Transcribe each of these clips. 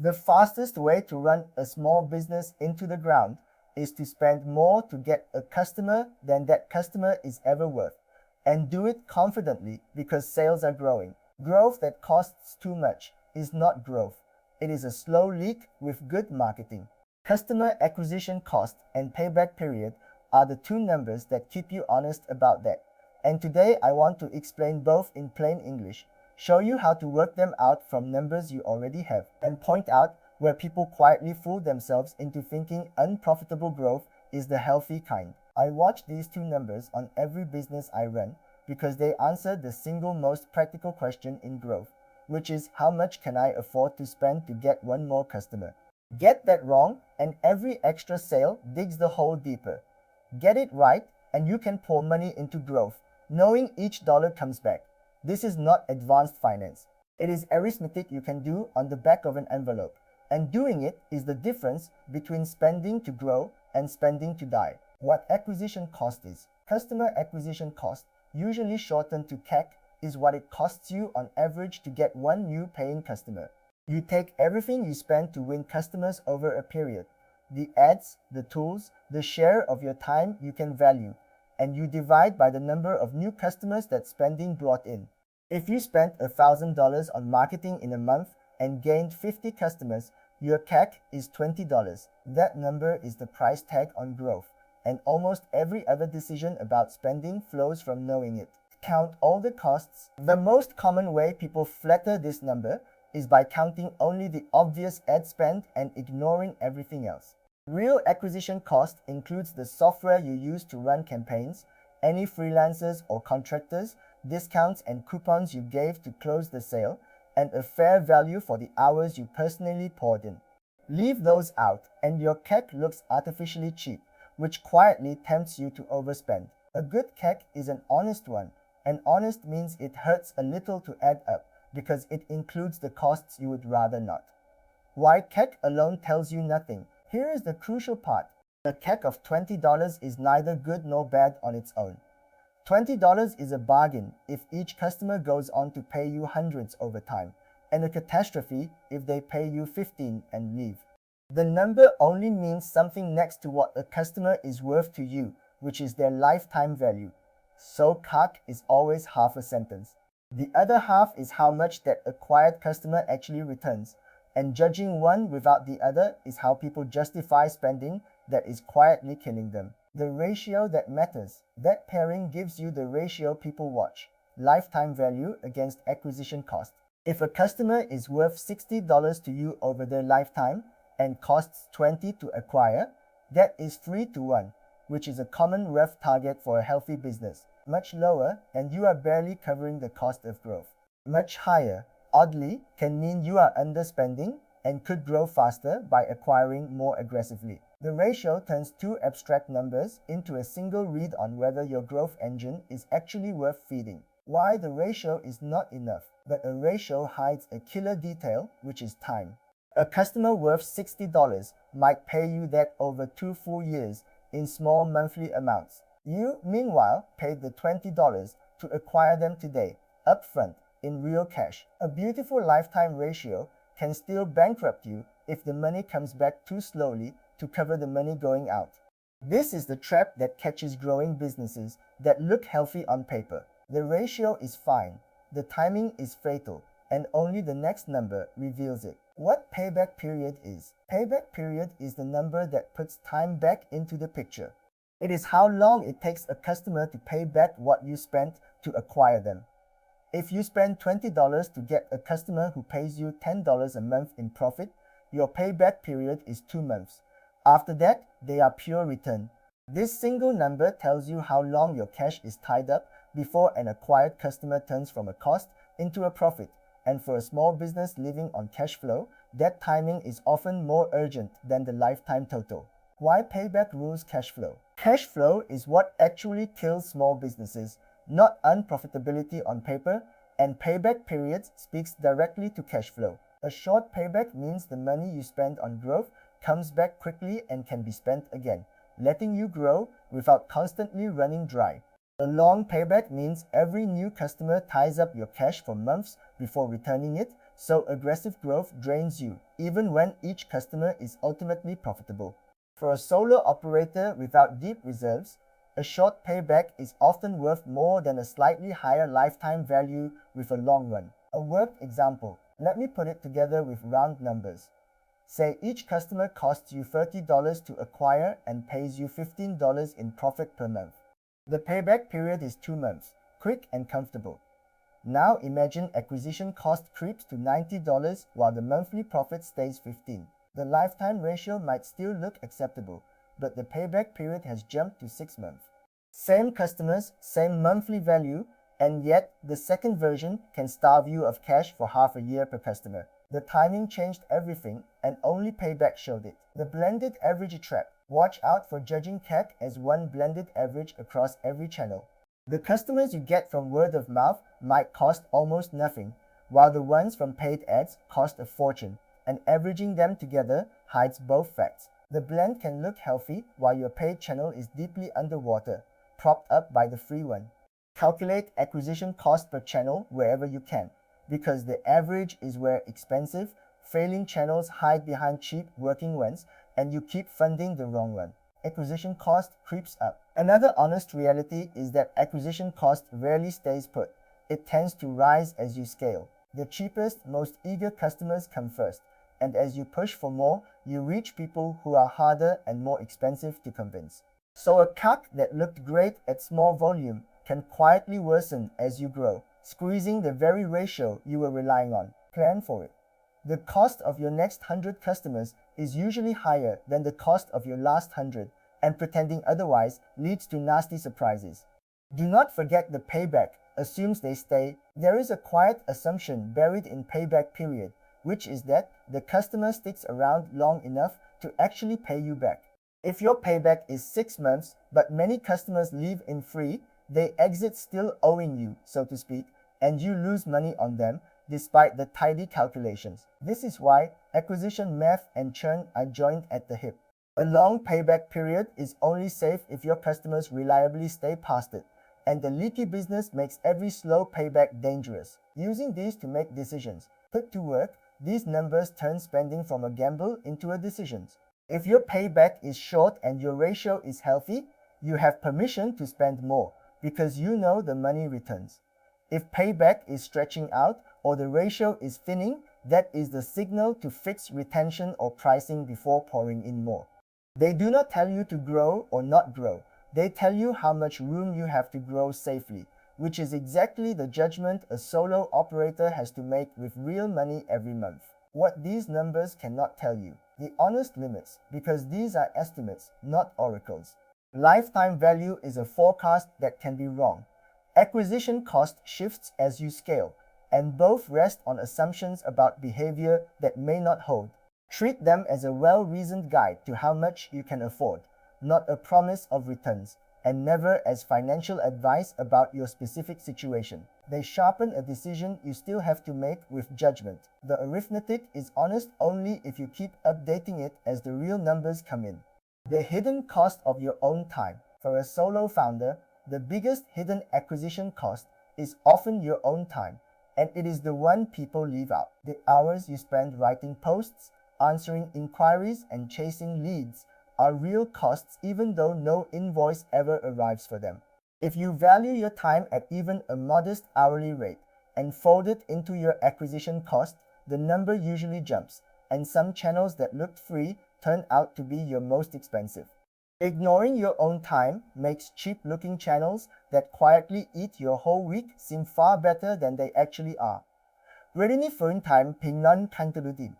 The fastest way to run a small business into the ground is to spend more to get a customer than that customer is ever worth, and do it confidently because sales are growing. Growth that costs too much is not growth. It is a slow leak with good marketing. Customer acquisition cost and payback period are the two numbers that keep you honest about that. And today I want to explain both in plain English, show you how to work them out from numbers you already have, and point out where people quietly fool themselves into thinking unprofitable growth is the healthy kind. I watch these two numbers on every business I run because they answer the single most practical question in growth, which is how much can I afford to spend to get one more customer? Get that wrong, and every extra sale digs the hole deeper. Get it right, and you can pour money into growth, knowing each dollar comes back. This is not advanced finance. It is arithmetic you can do on the back of an envelope, and doing it is the difference between spending to grow and spending to die. What acquisition cost is? Customer acquisition cost, usually shortened to CAC, is what it costs you on average to get one new paying customer. You take everything you spend to win customers over a period, the ads, the tools, the share of your time you can value, and you divide by the number of new customers that spending brought in. If you spent $1,000 on marketing in a month and gained 50 customers, your CAC is $20. That number is the price tag on growth, and almost every other decision about spending flows from knowing it. Count all the costs. The most common way people flatter this number is by counting only the obvious ad spend and ignoring everything else. Real acquisition cost includes the software you use to run campaigns, any freelancers or contractors, discounts and coupons you gave to close the sale, and a fair value for the hours you personally poured in. Leave those out, and your CAC looks artificially cheap, which quietly tempts you to overspend. A good CAC is an honest one, and honest means it hurts a little to add up, because it includes the costs you would rather not. Why CAC alone tells you nothing. Here is the crucial part. A CAC of $20 is neither good nor bad on its own. $20 is a bargain if each customer goes on to pay you hundreds over time, and a catastrophe if they pay you 15 and leave. The number only means something next to what a customer is worth to you, which is their lifetime value. So CAC is always half a sentence. The other half is how much that acquired customer actually returns, and judging one without the other is how people justify spending that is quietly killing them. The ratio that matters. That pairing gives you the ratio people watch. Lifetime value against acquisition cost. If a customer is worth $60 to you over their lifetime and costs $20 to acquire, that is 3 to 1, which is a common rough target for a healthy business. Much lower, and you are barely covering the cost of growth. Much higher, oddly, can mean you are underspending and could grow faster by acquiring more aggressively. The ratio turns two abstract numbers into a single read on whether your growth engine is actually worth feeding. Why the ratio is not enough, but a ratio hides a killer detail, which is time. A customer worth $60 might pay you that over 2 full years in small monthly amounts. You, meanwhile, paid the $20 to acquire them today, upfront, in real cash. A beautiful lifetime ratio can still bankrupt you if the money comes back too slowly to cover the money going out. This is the trap that catches growing businesses that look healthy on paper. The ratio is fine, the timing is fatal, and only the next number reveals it. What payback period is? Payback period is the number that puts time back into the picture. It is how long it takes a customer to pay back what you spent to acquire them. If you spend $20 to get a customer who pays you $10 a month in profit, your payback period is 2 months. After that, they are pure return. This single number tells you how long your cash is tied up before an acquired customer turns from a cost into a profit. And for a small business living on cash flow, that timing is often more urgent than the lifetime total. Why payback rules cash flow? Cash flow is what actually kills small businesses, not unprofitability on paper, and payback periods speaks directly to cash flow. A short payback means the money you spend on growth comes back quickly and can be spent again, letting you grow without constantly running dry. A long payback means every new customer ties up your cash for months before returning it, so aggressive growth drains you, even when each customer is ultimately profitable. For a solo operator without deep reserves, a short payback is often worth more than a slightly higher lifetime value with a long run. A work example. Let me put it together with round numbers. Say each customer costs you $30 to acquire and pays you $15 in profit per month. The payback period is 2 months, quick and comfortable. Now imagine acquisition cost creeps to $90 while the monthly profit stays $15. The lifetime ratio might still look acceptable, but the payback period has jumped to 6 months. Same customers, same monthly value, and yet the second version can starve you of cash for half a year per customer. The timing changed everything, and only payback showed it. The blended average trap. Watch out for judging CAC as one blended average across every channel. The customers you get from word of mouth might cost almost nothing, while the ones from paid ads cost a fortune, and averaging them together hides both facts. The blend can look healthy while your paid channel is deeply underwater, propped up by the free one. Calculate acquisition cost per channel wherever you can, because the average is where expensive, failing channels hide behind cheap working ones, and you keep funding the wrong one. Acquisition cost creeps up. Another honest reality is that acquisition cost rarely stays put. It tends to rise as you scale. The cheapest, most eager customers come first, and as you push for more, you reach people who are harder and more expensive to convince. So a CAC that looked great at small volume can quietly worsen as you grow, squeezing the very ratio you were relying on. Plan for it. The cost of your next 100 customers is usually higher than the cost of your last 100, and pretending otherwise leads to nasty surprises. Do not forget the payback assumes they stay. There is a quiet assumption buried in payback period, which is that the customer sticks around long enough to actually pay you back. If your payback is 6 months, but many customers leave in free, they exit still owing you, so to speak, and you lose money on them despite the tidy calculations. This is why acquisition math and churn are joined at the hip. A long payback period is only safe if your customers reliably stay past it, and the leaky business makes every slow payback dangerous. Using these to make decisions. Put to work, these numbers turn spending from a gamble into a decision. If your payback is short and your ratio is healthy, you have permission to spend more because you know the money returns. If payback is stretching out or the ratio is thinning, that is the signal to fix retention or pricing before pouring in more. They do not tell you to grow or not grow. They tell you how much room you have to grow safely, which is exactly the judgment a solo operator has to make with real money every month. What these numbers cannot tell you. The honest limits, because these are estimates, not oracles. Lifetime value is a forecast that can be wrong. Acquisition cost shifts as you scale, and both rest on assumptions about behavior that may not hold. Treat them as a well-reasoned guide to how much you can afford, not a promise of returns, and never as financial advice about your specific situation. They sharpen a decision you still have to make with judgment. The arithmetic is honest only if you keep updating it as the real numbers come in. The hidden cost of your own time. For a solo founder, the biggest hidden acquisition cost is often your own time, and it is the one people leave out. The hours you spend writing posts, answering inquiries, and chasing leads are real costs even though no invoice ever arrives for them. If you value your time at even a modest hourly rate and fold it into your acquisition cost, the number usually jumps, and some channels that looked free turn out to be your most expensive. Ignoring your own time makes cheap-looking channels that quietly eat your whole week seem far better than they actually are. Rerini phone time pingnan kantalutin.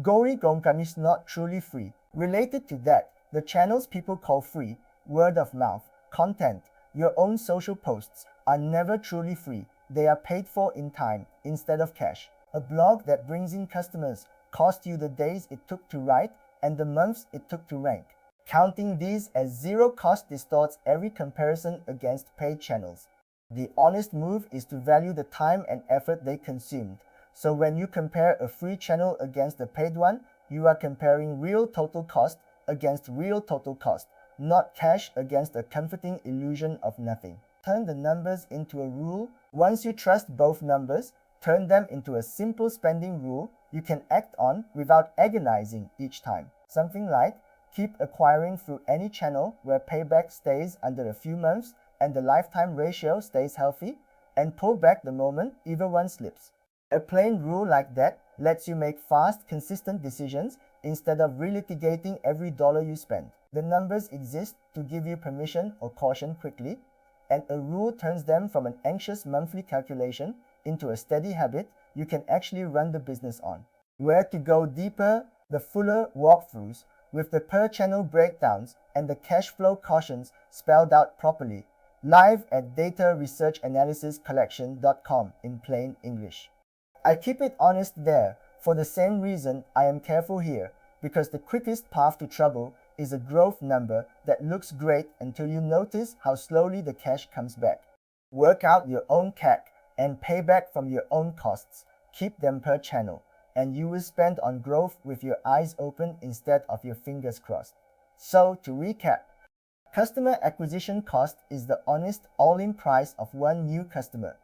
Gori gongkan is not truly free. Related to that, the channels people call free, word of mouth, content, your own social posts, are never truly free. They are paid for in time instead of cash. A blog that brings in customers cost you the days it took to write and the months it took to rank. Counting these as zero cost distorts every comparison against paid channels. The honest move is to value the time and effort they consumed. So when you compare a free channel against a paid one, you are comparing real total cost against real total cost, not cash against a comforting illusion of nothing. Turn the numbers into a rule. Once you trust both numbers, Turn them into a simple spending rule you can act on without agonizing each time. Something like, keep acquiring through any channel where payback stays under a few months and the lifetime ratio stays healthy, and pull back the moment either one slips. A plain rule like that lets you make fast, consistent decisions instead of relitigating every dollar you spend. The numbers exist to give you permission or caution quickly, and a rule turns them from an anxious monthly calculation into a steady habit you can actually run the business on. Where to go deeper, the fuller walkthroughs with the per channel breakdowns and the cash flow cautions spelled out properly, live at dataresearchanalysiscollection.com in plain English. I keep it honest there for the same reason I am careful here, because the quickest path to trouble is a growth number that looks great until you notice how slowly the cash comes back. Work out your own CAC and payback from your own costs. Keep them per channel, and you will spend on growth with your eyes open instead of your fingers crossed. So, to recap, customer acquisition cost is the honest all-in price of one new customer,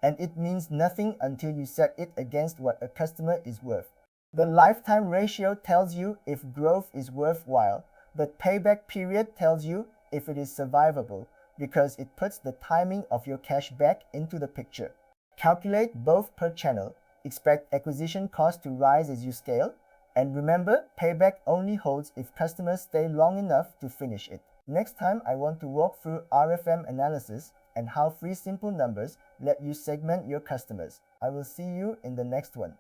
and it means nothing until you set it against what a customer is worth. The lifetime ratio tells you if growth is worthwhile, but payback period tells you if it is survivable, because it puts the timing of your cash back into the picture. Calculate both per channel, expect acquisition cost to rise as you scale, and remember, payback only holds if customers stay long enough to finish it. Next time, I want to walk through RFM analysis and how 3 simple numbers let you segment your customers. I will see you in the next one.